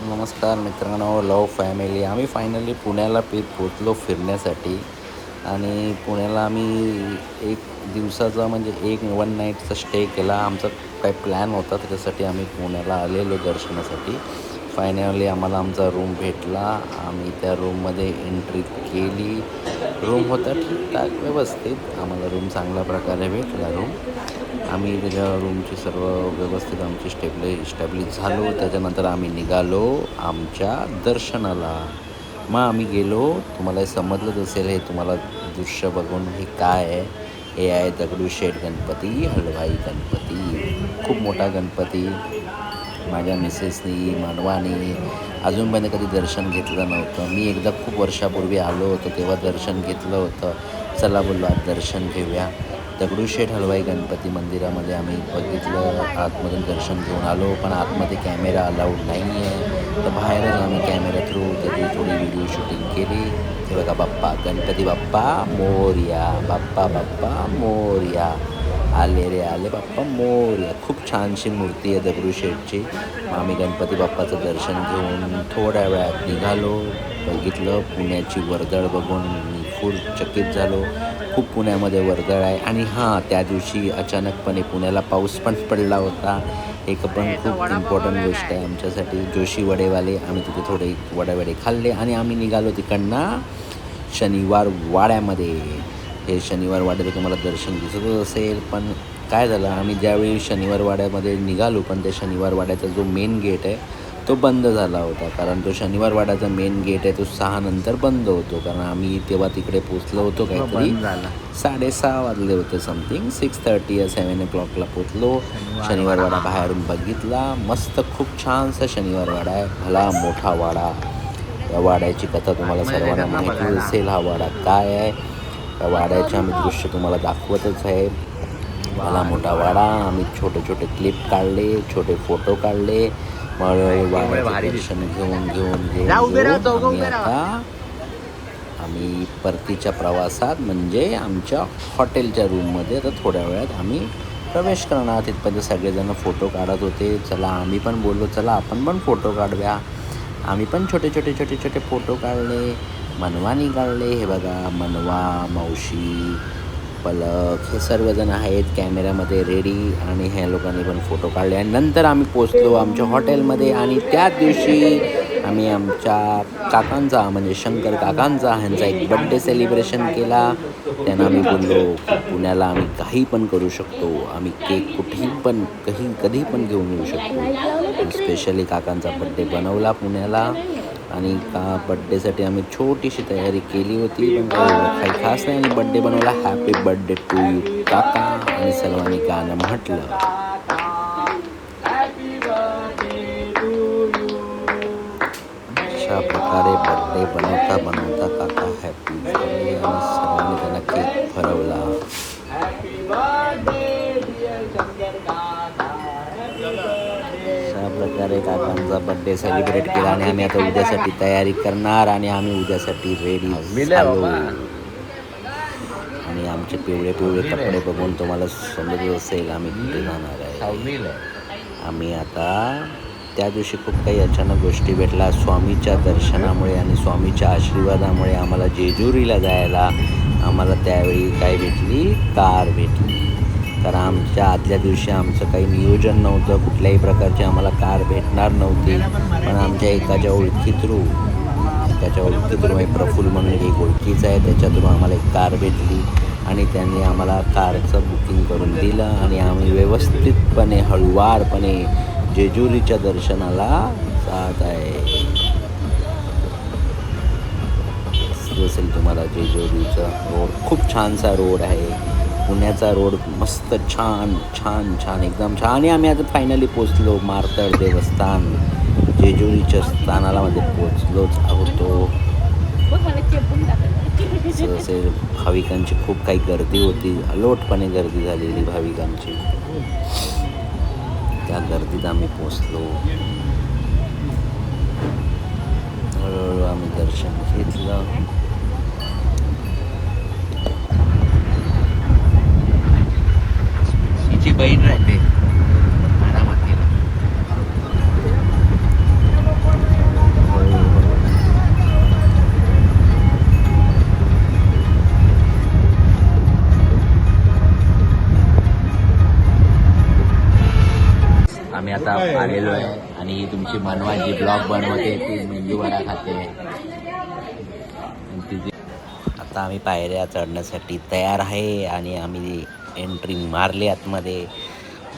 नमस्कार मित्रांनो, लव फॅमिली. आम्ही फायनली पुण्याला पोचलो फिरण्यासाठी. आणि पुण्याला आम्ही एक दिवसाचा म्हणजे एक वन नाईटचा स्टे केला. आमचा काही प्लॅन होता, त्याच्यासाठी आम्ही पुण्याला आलेलो दर्शनासाठी. फायनली आम्हाला आमचा रूम भेटला. आम्ही त्या रूममध्ये एंट्री केली. रूम होता ठीकठाक व्यवस्थित. आम्हाला रूम चांगल्या प्रकारे भेटला रूम. आम्ही त्याच्या रूमची सर्व व्यवस्थित आमची इस्टॅब्लिश झालो. त्याच्यानंतर आम्ही निघालो आमच्या दर्शनाला. मग आम्ही गेलो. तुम्हाला हे समजलंच असेल, हे तुम्हाला दृश्य बघून हे काय आहे. हे आहे दगडूशेठ गणपती, हलवाई गणपती. खूप मोठा गणपती. माझ्या मिसेसनी, मानवानी अजूनपर्यंत कधी दर्शन घेतलं नव्हतं. मी एकदा खूप वर्षापूर्वी आलो होतो, तेव्हा दर्शन घेतलं होतं. चला बोललो आज दर्शन घेऊया. दगडूशेठ हलवाई गणपती मंदिरामध्ये आम्ही बघितलं. आतमधून दर्शन घेऊन आलो, पण आतमध्ये कॅमेरा अलाउड नाही आहे. तर बाहेरच आम्ही कॅमेरा थ्रू त्याची थोडी व्हिडिओ शूटिंग केली. हे बघा बाप्पा, गणपती बाप्पा मोरया, बाप्पा बाप्पा मोरया, आले रे आले बाप्पा मोरया. खूप छानशी मूर्ती आहे दगडूशेठची. आम्ही गणपती बाप्पाचं दर्शन घेऊन थोड्या वेळात निघालो. बघितलं पुण्याची वर्दळ बघून मी फुल चकित झालो. खूप पुण्यामध्ये वर्दळ आहे. आणि हां, त्या दिवशी अचानकपणे पुण्याला पाऊस पण पडला होता. एक पण खूप इम्पॉर्टंट गोष्ट आहे आमच्यासाठी. जोशी वडेवाले, आम्ही तिथे थोडे वडे खाल्ले आणि आम्ही निघालो तिकडनं शनिवार वाड्यामध्ये. हे शनिवार वाड्याचं तुम्हाला दर्शन दिसतच असेल. पण काय झालं, आम्ही ज्यावेळी शनिवार वाड्यामध्ये निघालो, पण त्या शनिवार वाड्याचा जो मेन गेट आहे तो बंद झाला होता. कारण तो शनिवार वाड्याचा मेन गेट आहे तो 6 नंतर बंद होतो. कारण आम्ही तेव्हा तिकडे पोचलो होतो, काहीतरी 6:30 वाजले होते, समथिंग 6:30 या 7 o'clockला पोचलो. शनिवार वाडा बाहेरून बघितला. मस्त खूप छानसा शनिवार वाडा आहे. भला मोठा वाडा. या वाड्याची कथा तुम्हाला सर्वांना माहिती असेल. हा वाडा काय आहे, त्या वाड्याचे आम्ही दृश्य तुम्हाला दाखवतच आहे. भला मोठा वाडा. आम्ही छोटे छोटे क्लिप काढले, छोटे फोटो काढले. मग वाड्याचे दर्शन घेऊन आम्ही परतीच्या प्रवासात म्हणजे आमच्या हॉटेलच्या रूममध्ये आता थोड्या वेळात आम्ही प्रवेश करणार. तिथपर्यंत सगळेजण फोटो काढत होते. चला आम्ही पण बोललो, चला आपण पण फोटो काढूया. आम्ही पण छोटे छोटे फोटो काढले. मनवानी काढले. हे बघा, मनवा, मावशी, पलक हे सर्वजण आहेत कॅमेऱ्यामध्ये रेडी. आणि ह्या लोकांनी पण फोटो काढले. आणि नंतर आम्ही पोचलो आमच्या हॉटेलमध्ये. आणि त्याच दिवशी आम्ही आमच्या काकांचा म्हणजे शंकर काकांचा ह्यांचा एक बड्डे सेलिब्रेशन केला. त्यांना आम्ही बोललो पुण्याला आम्ही काही पण करू शकतो. आम्ही केक कुठेही पण कधी पण घेऊन येऊ शकतो. स्पेशली काकांचा बड्डे बनवला पुण्याला. आणि बड्डेसाठी आम्ही छोटीशी तयारी केली होती, पण काही खास नाही. आणि बड्डे बनवला. हॅपी बड्डे टू यू काका. आणि सर्वांनी गाणं म्हटलं. अशा प्रकारे बड्डे बनवता काका हॅपी झाले. आणि सर्वांनी त्यांना केक भरवला. अशा प्रकारे काकांचा बड्डे सेलिब्रेट केला. आणि आम्ही आता उद्यासाठी तयारी करणार. आणि आम्ही उद्यासाठी रेडी झालो. आणि आमचे पिवळे कपडे बघून तुम्हाला समजत असेल आम्ही कुठे जाणार आहे. आम्ही आता त्या दिवशी खूप काही अचानक गोष्टी भेटल्या. स्वामीच्या दर्शनामुळे आणि स्वामीच्या आशीर्वादामुळे आम्हाला जेजुरीला जायला आम्हाला त्यावेळी काय भेटली, कार भेटली. कारण आमच्या आदल्या दिवशी आमचं काही नियोजन नव्हतं, कुठल्याही प्रकारची आम्हाला कार भेटणार नव्हती. पण आमच्या एकाच्या ओळखी थ्रू प्रफुल्ल म्हणून एक ओळखीचं आहे, त्याच्या थ्रू आम्हाला एक कार भेटली. आणि त्यांनी आम्हाला कारचं बुकिंग करून दिलं. आणि आम्ही व्यवस्थितपणे हळुवारपणे जेजुरीच्या दर्शनाला जात आहे. असेल तुम्हाला जेजुरीचा रोड खूप छानसा रोड आहे. पुण्याचा रोड मस्त छान एकदम छान. आणि आम्ही आता फायनली पोचलो मार्तड देवस्थान जेजुरीच्या स्थानाला मध्ये पोचलोच आहोतो. असेल भाविकांची खूप काही गर्दी होती. अलोटपणे गर्दी झालेली भाविकांची. त्या गर्दीत आम्ही पोचलो. हळूहळू आम्ही दर्शन घेतलं. हिची बहीण राहते आरामात. आलेलो आहे आणि ही तुमची मनवा जी ब्लॉग बनवते ती मेंदूवडा खाते. आता आम्ही पायऱ्या चढण्यासाठी तयार आहे आणि आम्ही एंट्री मारली आतमध्ये.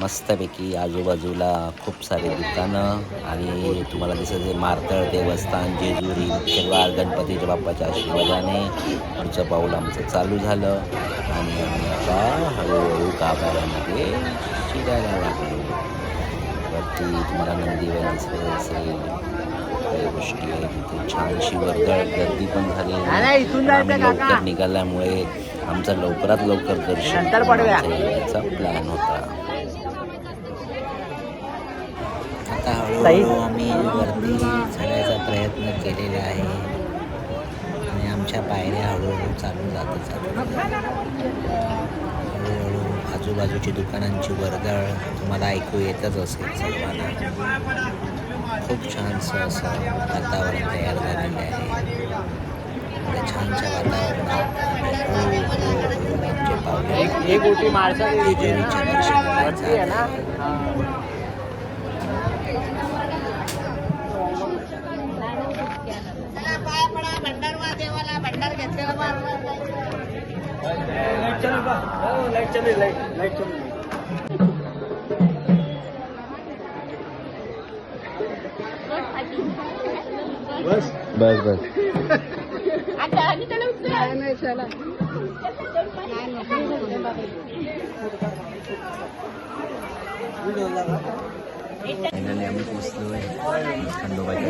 मस्तपैकी आजूबाजूला खूप सारे दुकानं आणि तुम्हाला दिसत आहे मारतळ देवस्थान जेजुरी मुख्यद्वार गणपतीच्या बाप्पाच्या आशीर्वादाने पुढचं पाऊल आमचं चालू झालं आणि आम्ही आता हळूहळू गाभाऱ्यामध्ये शिरायला लागलो. वरती तुम्हाला नंदीवर दिसत असेल काही गोष्टी आहेत. तिथे छानशी वर्दळ गर्दी पण झाली. आम्ही लवकर निघाल्यामुळे आमचा लवकरात लवकर दर्शन येण्याचा प्लॅन होता. आता हळूहळू आम्ही वरती चढायचा प्रयत्न केलेला आहे आणि आमच्या पायऱ्या हळूहळू चालू जातात. हळूहळू आजूबाजूची दुकानांची वर्दळ तुम्हाला ऐकू येतच असेल सर्वांना. खूप छानसं असं वातावरण तयार झालेलं आहे. एवढ्या छानशा वातावरणात आमचे पावले जेजुरीच्या दर्शनाला जात. बस बस बस फायनली आम्ही पोचलोय खंडोबाच्या.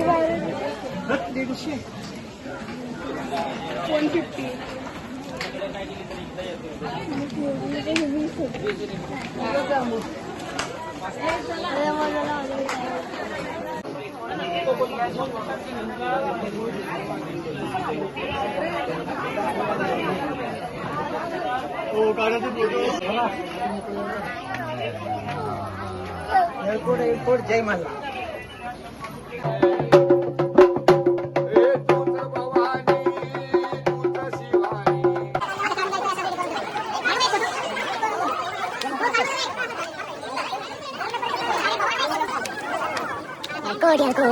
150 एअरपोर्ट जय मल्ला.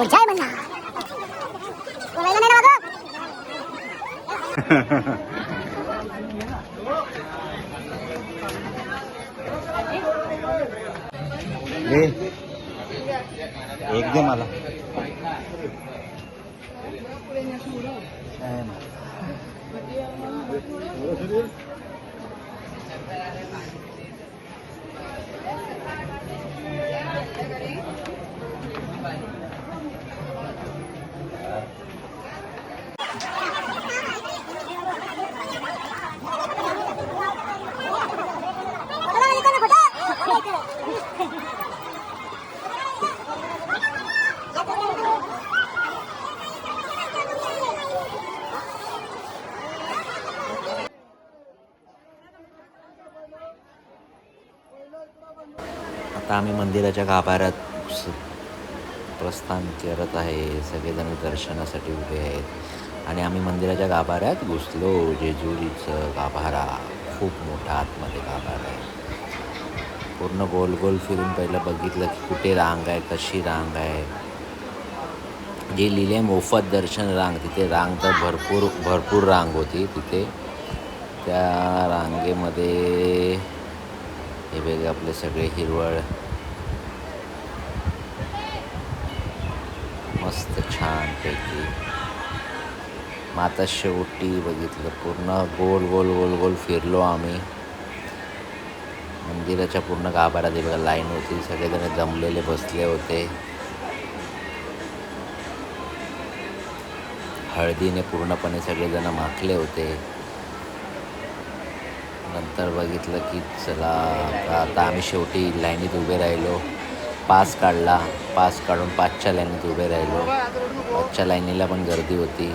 जय मल्ला. एक दे मला. आता आम्ही मंदिराच्या गाभाऱ्यात प्रस्थान करत आहे. सगळेजण दर्शनासाठी उभे आहेत आणि आम्ही मंदिराच्या गाभाऱ्यात घुसलो. जेजुरीचं गाभारा खूप मोठा आतमध्ये गाभारा आहे. पूर्ण गोल गोल फिरून पहिलं बघितलं की कुठे रांग आहे, कशी रांग आहे. जे लिहिले मोफत दर्शन रांग, तिथे रांग तर भरपूर रांग होती तिथे. त्या रांगेमध्ये हे वेगळे आपले सगळे हिरवळ मस्त छानपैकी. मग आता शेवटी बघितलं पूर्ण गोल गोल गोल गोल फिरलो आम्ही. मंदिराच्या पूर्ण गाभाऱ्यात बघा लाईन होती. सगळेजण जमलेले बसले होते. हळदीने पूर्णपणे सगळेजण माखले होते. नंतर बघितलं की चला आता आम्ही शेवटी लाईनीत उभे राहिलो. पास काढला. पास काढून 5च्या लाईनीत उभे राहिलो. 5च्या लाईनीला पण गर्दी होती.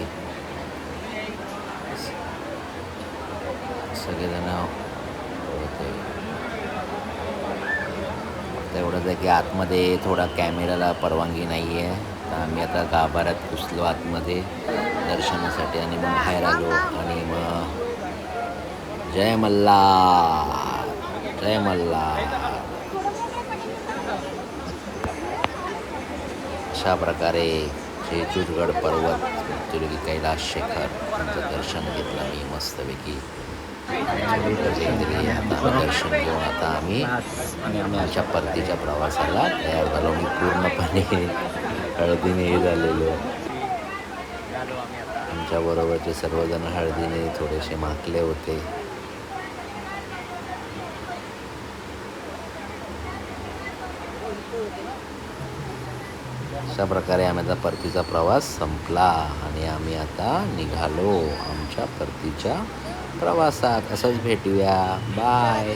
सगळेजण होते. तेवढंच आहे की आतमध्ये थोडा कॅमेराला परवानगी नाही आहे. तर आम्ही आता गाभाऱ्यात घुसलो आतमध्ये दर्शनासाठी आणि मग बाहेर आलो आणि मग जय मल्हार जय मल्हार. अशा प्रकारे जेजूरगड पर्वत मृत्युंजय कैलास शिखर यांचं दर्शन घेतलं मी मस्तपैकी. कुठेतरी आता आम्ही दर्शन घेऊन आता आम्ही आमच्या परतीच्या प्रवासाला तयार झालो. मी पूर्णपणे हळदीने हे झालेलो. आमच्याबरोबरचे सर्वजण हळदीने थोडेसे माखले होते. अशा प्रकारे आमचा परतीचा प्रवास संपला आणि आम्ही आता निघालो आमच्या परतीच्या प्रवासात. असंच भेटूया. बाय.